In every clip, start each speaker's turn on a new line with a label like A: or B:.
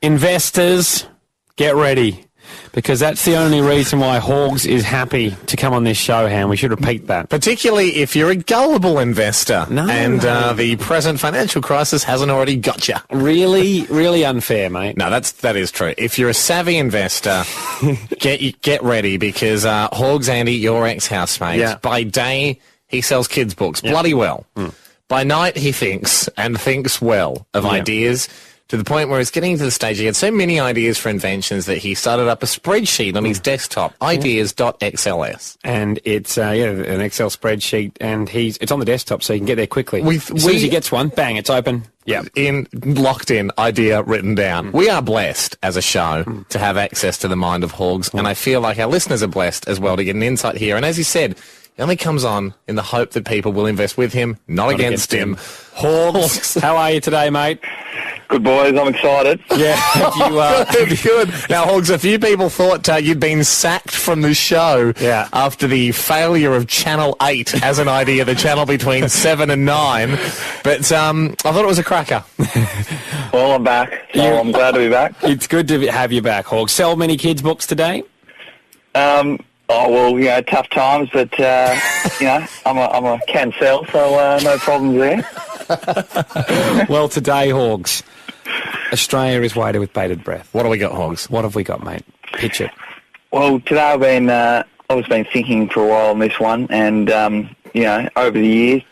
A: Investors, get ready, because that's the only reason why Horgs is happy to come on this show, Ham. We should repeat that.
B: Particularly if you're a gullible investor and
A: no.
B: The present financial crisis hasn't already got you.
A: Really, really unfair, mate.
B: No, that is true. If you're a savvy investor, get ready, because Horgs Andy, your ex-housemate, by day he sells kids' books bloody well. By night he thinks well of ideas, to the point where it's getting to the stage he had so many ideas for inventions that he started up a spreadsheet on his desktop, ideas.xls.
A: And it's an Excel spreadsheet, and it's on the desktop, so you can get there quickly. As soon as he gets one, bang, it's open. Yeah,
B: locked in, idea written down. We are blessed as a show to have access to the mind of Horgs, and I feel like our listeners are blessed as well to get an insight here. And as you said, he only comes on in the hope that people will invest with him, not against him. Horgs,
A: how are you today, mate?
C: Good, boys. I'm excited.
A: Yeah, you are.
B: Good. Now, Horgs, a few people thought you'd been sacked from the show after the failure of Channel 8 as an idea, the channel between 7 and 9. But I thought it was a cracker.
C: Well, I'm back. So I'm glad to be back.
A: It's good to have you back, Horgs. Sell many kids' books today?
C: Tough times, but, I'm a can sell, so no problems there.
A: Well, today, Horgs, Australia is waited with bated breath.
B: What do we got, Horgs?
A: What have we got, mate? Pitch it.
C: Well, today I've been thinking for a while on this one, and, over the years,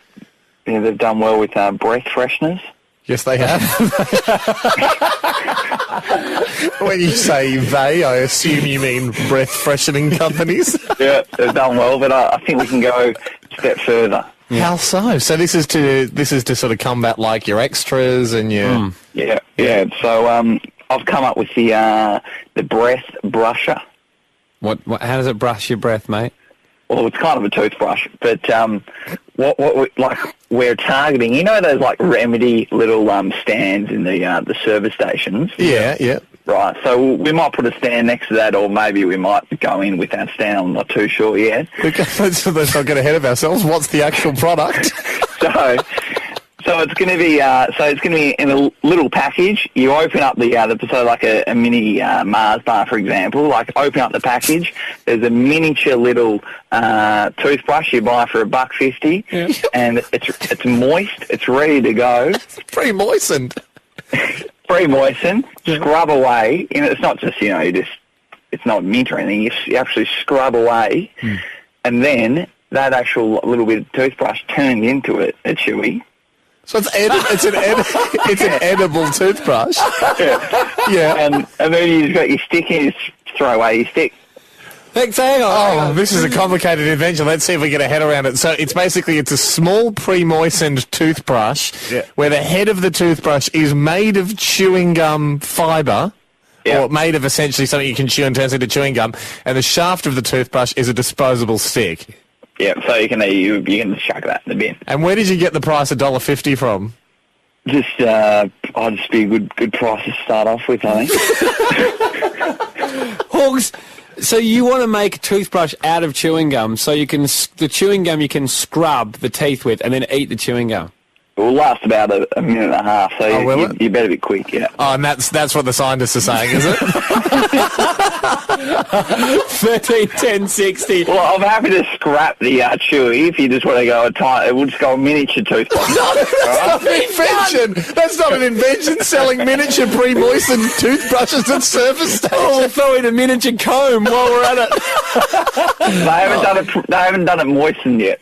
C: they've done well with breath fresheners.
B: Yes, they have. When you say they, I assume you mean breath freshening companies.
C: Yeah, they've done well, but I think we can go a step further.
B: Yeah. How so? So this is to sort of combat like your extras and your
C: Yeah. So I've come up with the breath brusher.
A: What? How does it brush your breath, mate?
C: Well, it's kind of a toothbrush, but what we're targeting, you know, those like Remedy little stands in the service stations.
B: Yeah.
C: Right, so we might put a stand next to that, or maybe we might go in with that stand. I'm not too sure yet.
B: Let's not get ahead of ourselves. What's the actual product?
C: So it's going to be in a little package. You open up so like a mini Mars bar, for example. Like open up the package. There's a miniature little toothbrush you buy for $1.50, and it's moist. It's ready to go.
B: It's pre-moistened.
C: Pre-moisten, scrub away. It's not just it's not mint or anything. You actually scrub away, and then that actual little bit of toothbrush turns into a chewy.
B: So it's an edible toothbrush. Yeah.
C: And then you just got your stick in, you just throw away your stick.
A: Hang on.
B: This is a complicated invention. Let's see if we get a head around it. So it's a small pre-moistened toothbrush where the head of the toothbrush is made of chewing gum fibre, or made of essentially something you can chew and turns into chewing gum, and the shaft of the toothbrush is a disposable stick.
C: Yeah, so you can chuck that in the bin.
B: And where did you get the price of $1.50 from?
C: Just be a good price to start off with, I think.
A: Horgs, so you want to make a toothbrush out of chewing gum, so the chewing gum you can scrub the teeth with and then eat the chewing gum?
C: It will last about a minute and a half, so you better be quick, yeah.
B: Oh, and that's what the scientists are saying, is it?
A: 13, 10, 60.
C: Well, I'm happy to scrap the chewy if you just want to go we'll just go a miniature toothbrush.
B: No, that's not an invention. That's not an invention, selling miniature pre-moistened toothbrushes at service stations.
A: Oh, we'll throw in a miniature comb while we're at it.
C: They haven't done it moistened yet.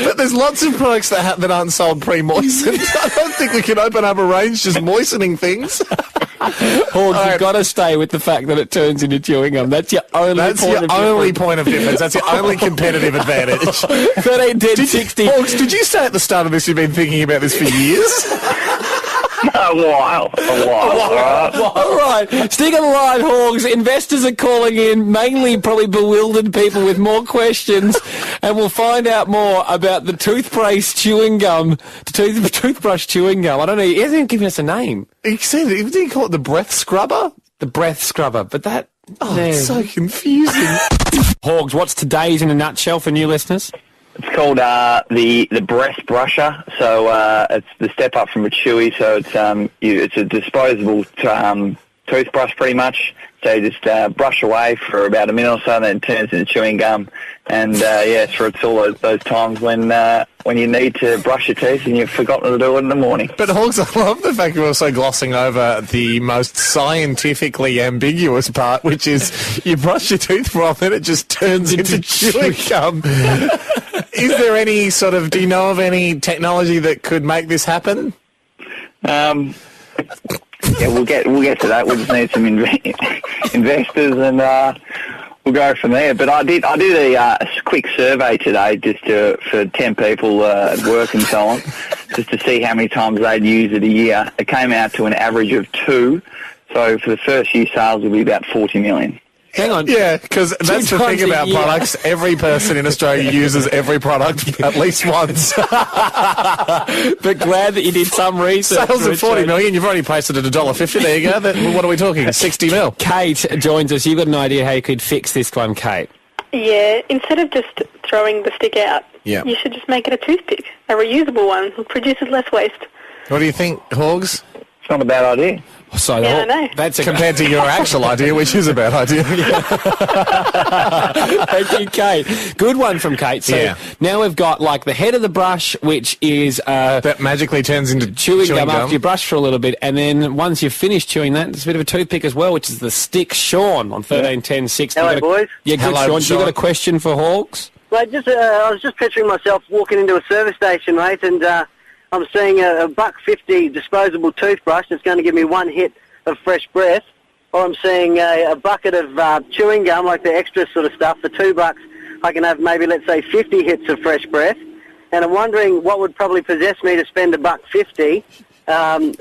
B: But there's lots of products that aren't sold pre-moistened. I don't think we can open up a range just moistening things.
A: Horgs, you've got to stay with the fact that it turns into chewing gum. That's your only
B: point of difference. That's your only competitive advantage.
A: 13, 10, 60.
B: Horgs, did you say at the start of this you've been thinking about this for years?
C: A while.
A: All right. Stick on the line, Horgs. Investors are calling in, mainly probably bewildered people with more questions, and we'll find out more about the toothbrush chewing gum. Toothbrush chewing gum. I don't know. He hasn't even given us a name.
B: He said, did he call it the breath scrubber?
A: The breath scrubber. But that...
B: it's so confusing.
A: Horgs, what's today's in a nutshell for new listeners?
C: It's called the breast brusher. So it's the step up from a chewy. So it's a disposable toothbrush pretty much. So you just brush away for about a minute or so, and then it turns into chewing gum. And it's all those times when you need to brush your teeth and you've forgotten to do it in the morning.
B: But Horgs, I love the fact you're also glossing over the most scientifically ambiguous part, which is you brush your teeth from and it just turns into chewing gum. Is there any do you know of any technology that could make this happen?
C: Yeah, we'll get to that. We just need some investors, and we'll go from there. But I did a quick survey today, just for 10 people at work and so on, just to see how many times they'd use it a year. It came out to an average of 2. So for the first year, sales will be about 40 million.
A: Hang on.
B: Yeah, because that's the thing about products. Every person in Australia uses every product at least once.
A: But glad that you did some research.
B: Sales of 40 million. You've already posted at $1.50. There you go. What are we talking? 60 mil.
A: Kate joins us. You've got an idea how you could fix this one, Kate.
D: Yeah, instead of just throwing the stick out, you should just make it a toothpick, a reusable one. It produces less waste.
B: What do you think, Horgs?
C: It's not a bad idea.
A: So
D: I know.
A: That's
B: compared to your actual idea, which is a bad idea.
A: Thank you, Kate. Good one from Kate. So now we've got the head of the brush, which is
B: that magically turns into
A: chewing gum after you brush for a little bit, and then once you've finished chewing that, it's a bit of a toothpick as well, which is the stick. Sean on 131060.
E: Hello, boys.
A: Yeah, good.
B: Hello,
A: Sean. You got a question for Horgs?
E: Mate, I was just picturing myself walking into a service station, mate, and I'm seeing a $1.50 disposable toothbrush that's going to give me one hit of fresh breath, or I'm seeing a bucket of chewing gum, like the extra sort of stuff, for $2. I can have maybe, let's say, 50 hits of fresh breath, and I'm wondering what would probably possess me to spend $1.50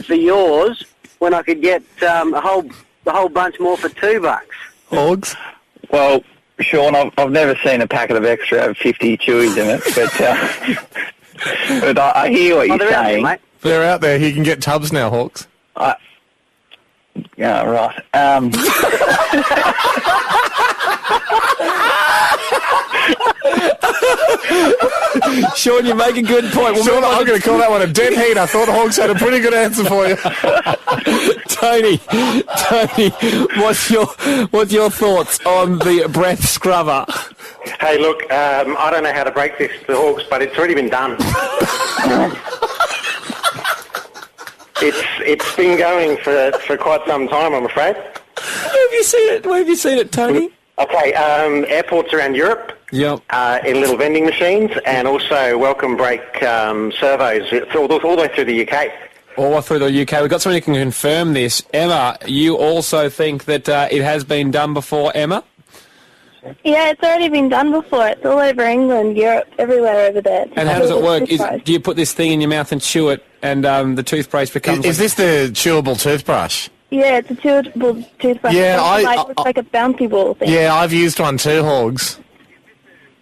E: for yours when I could get a whole bunch more for $2.
B: Horgs?
C: Well, Sean, I've never seen a packet of extra have 50 chewies in it, but I hear what you're saying.
E: Mate.
B: They're out there. You can get tubs now, Horgs.
C: Yeah, right.
A: Sean, you make a good point.
B: Sean, I'm going to call that one a dead heat. I thought Horgs had a pretty good answer for you.
A: Tony, what's your thoughts on the breath scrubber?
F: Hey, look, I don't know how to break this to Horgs, but it's already been done. It's been going for quite some time, I'm afraid.
A: Where have you seen it, Tony?
F: Okay, airports around Europe.
A: Yep.
F: In little vending machines, and also welcome break servos all the way through the UK.
A: All the way through the UK. We've got somebody who can confirm this. Emma, you also think that it has been done before, Emma?
D: Yeah, it's already been done before. It's all over England, Europe, everywhere over there.
A: And how does it work? Do you put this thing in your mouth and chew it, and the toothpaste becomes...
B: Is this the chewable toothbrush?
D: Yeah, it's a chewable toothbrush.
B: Yeah,
D: it's like a bouncy ball thing.
B: Yeah, I've used one too, Horgs.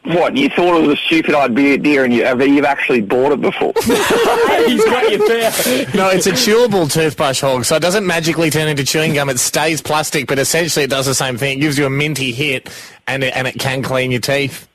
C: What, you thought it was a stupid idea and you've actually bought it before?
A: He's got you there.
B: No, it's a chewable toothbrush, Horg, so it doesn't magically turn into chewing gum. It stays plastic, but essentially it does the same thing. It gives you a minty hit, and it can clean your teeth.